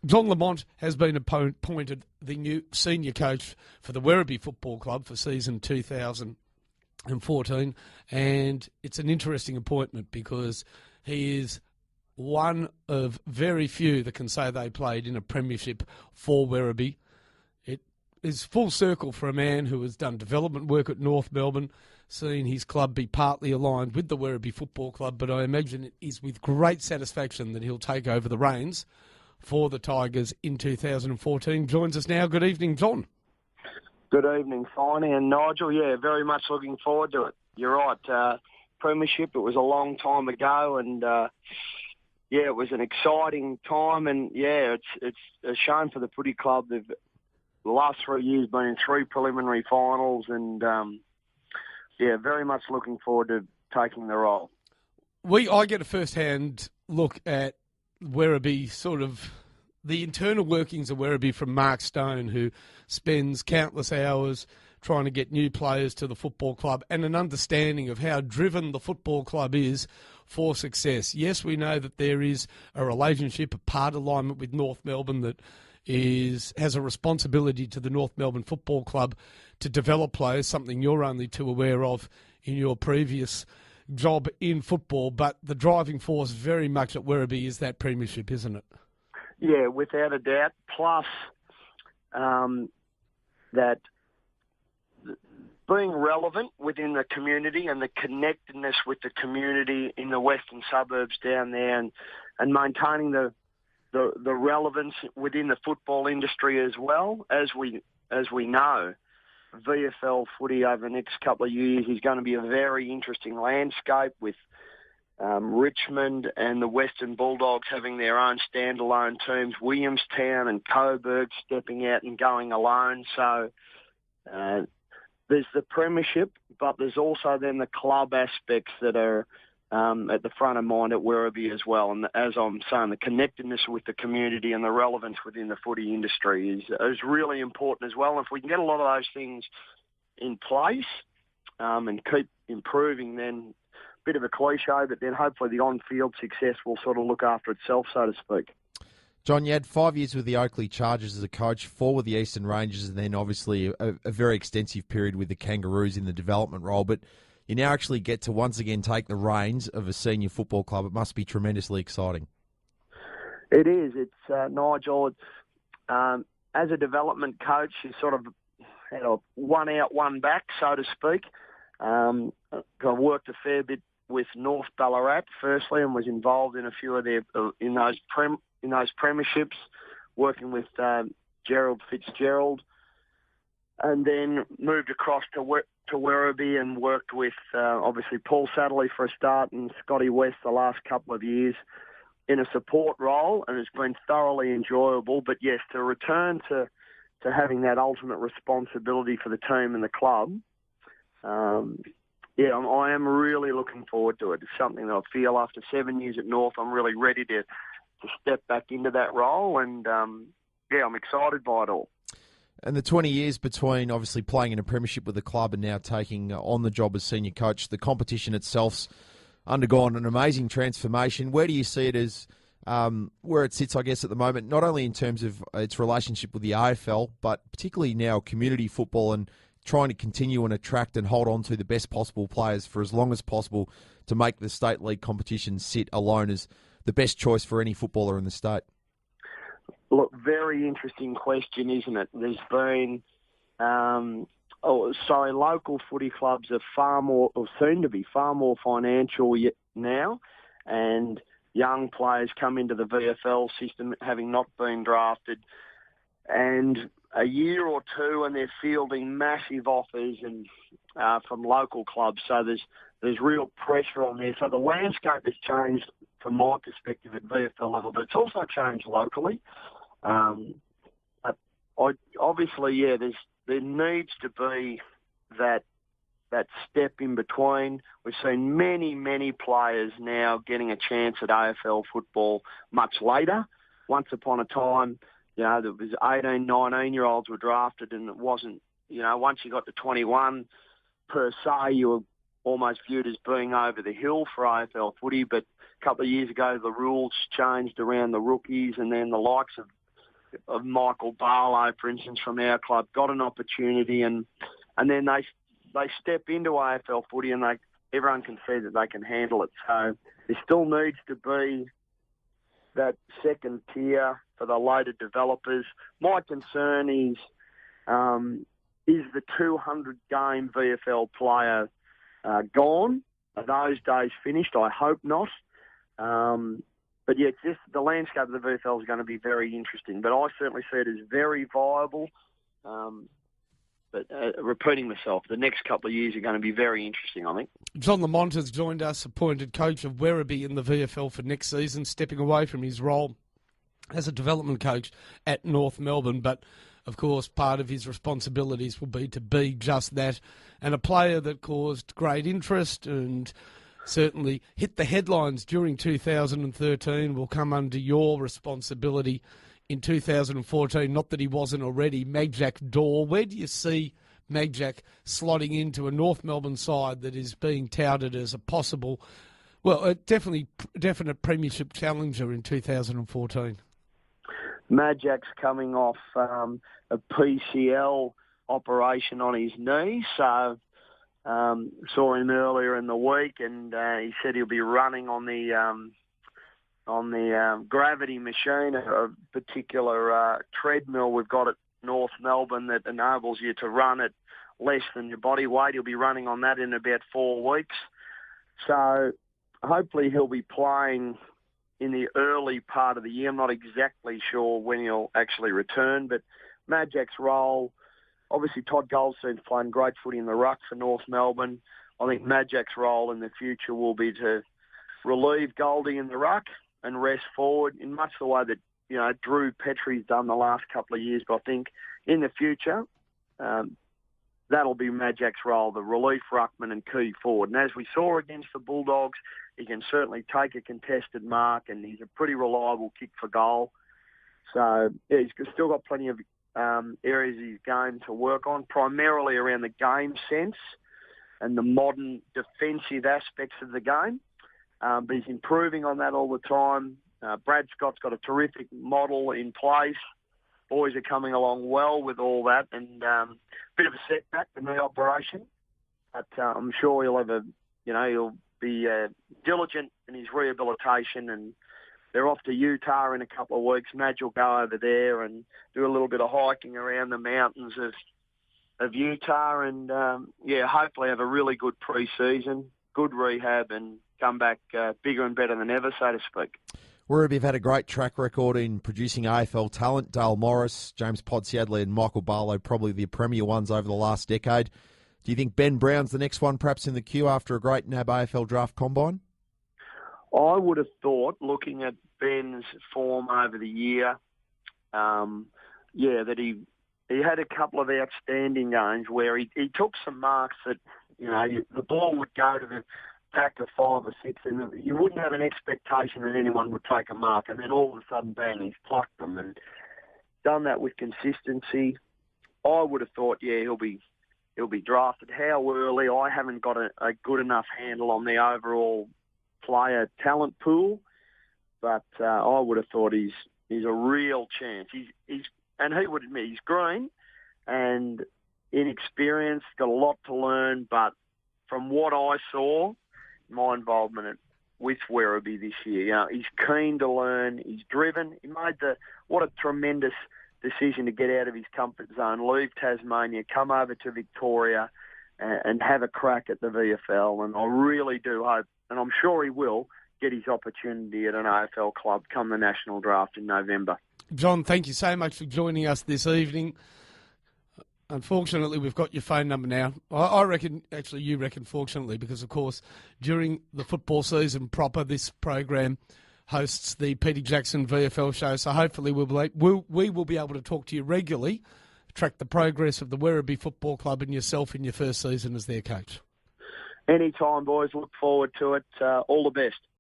John Lamont has been appointed the new senior coach for the Werribee Football Club for season 2014, and it's an interesting appointment because he is one of very few that can say they played in a premiership for Werribee. It is full circle for a man who has done development work at North Melbourne, seen his club be partly aligned with the Werribee Football Club, but I imagine it is with great satisfaction that he'll take over the reins for the Tigers in 2014. Joins us now. Good evening, John. Good evening, Finey and Nigel. Yeah, very much looking forward to it. You're right. Premiership, it was a long time ago, and it was an exciting time. And it's a shame for the footy club. They've the last 3 years been in 3 preliminary finals, and very much looking forward to taking the role. I get a first-hand look at Werribee, sort of the internal workings of Werribee from Mark Stone, who spends countless hours trying to get new players to the football club, and an understanding of how driven the football club is for success. Yes, we know that there is a relationship, a part alignment with North Melbourne that has a responsibility to the North Melbourne Football Club to develop players, something you're only too aware of in your previous job in football, but the driving force very much at Werribee is that premiership, isn't it? Yeah, without a doubt. Plus, that being relevant within the community and the connectedness with the community in the western suburbs down there, and maintaining the relevance within the football industry as well. As we know, VFL footy over the next couple of years is going to be a very interesting landscape, with Richmond and the Western Bulldogs having their own standalone teams, Williamstown and Coburg stepping out and going alone. So there's the premiership, but there's also then the club aspects that are at the front of mind at Werribee as well. And as I'm saying, the connectedness with the community and the relevance within the footy industry is really important as well. And if we can get a lot of those things in place and keep improving, then a bit of a cliche, but then hopefully the on-field success will sort of look after itself, so to speak. John, you had 5 years with the Oakley Chargers as a coach, 4 with the Eastern Rangers, and then obviously a very extensive period with the Kangaroos in the development role. But you now actually get to once again take the reins of a senior football club. It must be tremendously exciting. It is. It's Nigel. As a development coach, you sort of had a one out, one back, so to speak. I worked a fair bit with North Ballarat firstly, and was involved in a few of their in those premierships, working with Gerald Fitzgerald, and then moved across to Werribee and worked with obviously Paul Satterley for a start and Scotty West the last couple of years in a support role, and it's been thoroughly enjoyable. But yes, to return to having that ultimate responsibility for the team and the club, I am really looking forward to it. It's something that I feel after 7 years at North, I'm really ready to step back into that role, and I'm excited by it all. And the 20 years between obviously playing in a premiership with the club and now taking on the job as senior coach, the competition itself's undergone an amazing transformation. Where do you see it as where it sits, I guess, at the moment, not only in terms of its relationship with the AFL, but particularly now community football and trying to continue and attract and hold on to the best possible players for as long as possible to make the state league competition sit alone as the best choice for any footballer in the state? Look, very interesting question, isn't it? There's been, local footy clubs are far more, or seem to be far more financial now, and young players come into the VFL system having not been drafted, and a year or two and they're fielding massive offers and from local clubs, so there's real pressure on there. So the landscape has changed from my perspective at VFL level, but it's also changed locally. There needs to be that step in between. We've seen many players now getting a chance at AFL football much later. Once upon a time, there was 18, 19-year-olds were drafted, and it wasn't, once you got to 21 per se, you were almost viewed as being over the hill for AFL footy. But a couple of years ago, the rules changed around the rookies, and then the likes of of Michael Barlow, for instance, from our club, got an opportunity, and then they step into AFL footy, and everyone can see that they can handle it. So there still needs to be that second tier for the later developers. My concern is the 200-game VFL player gone? Are those days finished? I hope not. But yeah, just the landscape of the VFL is going to be very interesting. But I certainly see it as very viable. But repeating myself, the next couple of years are going to be very interesting, I think. John Lamont has joined us, appointed coach of Werribee in the VFL for next season, stepping away from his role as a development coach at North Melbourne. But, of course, part of his responsibilities will be to be just that. And a player that caused great interest and certainly hit the headlines during 2013 will come under your responsibility in 2014. Not that he wasn't already. Magjack Daw. Where do you see Magjack slotting into a North Melbourne side that is being touted as a possible, well, a definite premiership challenger in 2014? Magjack's coming off a PCL operation on his knee, so saw him earlier in the week, and he said he'll be running on the gravity machine, a particular treadmill we've got at North Melbourne that enables you to run at less than your body weight. He'll be running on that in about 4 weeks. So hopefully he'll be playing in the early part of the year. I'm not exactly sure when he'll actually return, but Magjack's role, obviously Todd Goldstein's playing great footy in the ruck for North Melbourne. I think Magjack's role in the future will be to relieve Goldie in the ruck and rest forward in much the way that, you know, Drew Petrie's done the last couple of years. But I think in the future, that'll be Magjack's role, the relief ruckman and key forward. And as we saw against the Bulldogs, he can certainly take a contested mark, and he's a pretty reliable kick for goal. So yeah, he's still got plenty of areas of his game to work on, primarily around the game sense and the modern defensive aspects of the game. But he's improving on that all the time. Brad Scott's got a terrific model in place. Boys are coming along well with all that, and bit of a setback in the operation. But I'm sure he'll be diligent in his rehabilitation, and they're off to Utah in a couple of weeks. Madge will go over there and do a little bit of hiking around the mountains of Utah, and hopefully have a really good pre-season, good rehab, and come back bigger and better than ever, so to speak. Werribee have had a great track record in producing AFL talent. Dale Morris, James Podsiadly and Michael Barlow, probably the premier ones over the last decade. Do you think Ben Brown's the next one perhaps in the queue after a great NAB AFL draft combine? I would have thought, looking at Ben's form over the year, that he had a couple of outstanding games where he took some marks that, you know, the ball would go to the back of 5 or 6, and you wouldn't have an expectation that anyone would take a mark, and then all of a sudden, bang, he's plucked them and done that with consistency. I would have thought, he'll be drafted. How early? I haven't got a good enough handle on the overall player talent pool, but I would have thought he's a real chance. And he would admit he's green and inexperienced, got a lot to learn, but from what I saw, my involvement with Werribee this year, you know, he's keen to learn, he's driven. He made what a tremendous decision to get out of his comfort zone, leave Tasmania, come over to Victoria and have a crack at the VFL. And I really do hope, and I'm sure he will, get his opportunity at an AFL club come the national draft in November. John, thank you so much for joining us this evening. Unfortunately, we've got your phone number now. I reckon, actually you reckon fortunately, because of course during the football season proper, this program hosts the Peter Jackson VFL show. So hopefully we will be able to talk to you regularly, track the progress of the Werribee Football Club and yourself in your first season as their coach. Anytime, boys. Look forward to it. All the best.